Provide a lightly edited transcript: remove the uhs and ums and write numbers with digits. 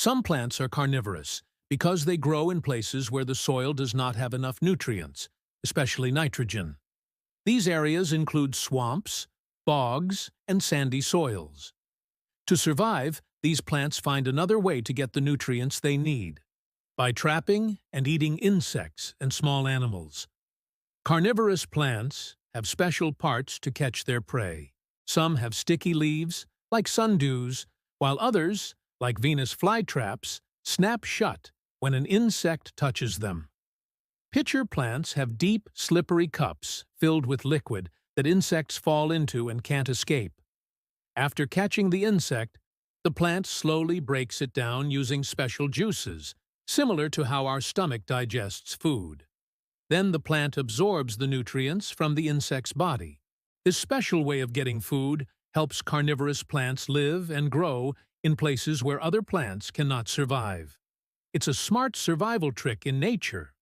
Some plants are carnivorous because they grow in places where the soil does not have enough nutrients, especially nitrogen. These areas include swamps, bogs, and sandy soils. To survive, these plants find another way to get the nutrients they need, by trapping and eating insects and small animals. Carnivorous plants have special parts to catch their prey. Some have sticky leaves, like sundews, while others, like Venus flytraps, snap shut when an insect touches them. Pitcher plants have deep, slippery cups filled with liquid that insects fall into and can't escape. After catching the insect, the plant slowly breaks it down using special juices, similar to how our stomach digests food. Then the plant absorbs the nutrients from the insect's body. This special way of getting food helps carnivorous plants live and grow in places where other plants cannot survive. It's a smart survival trick in nature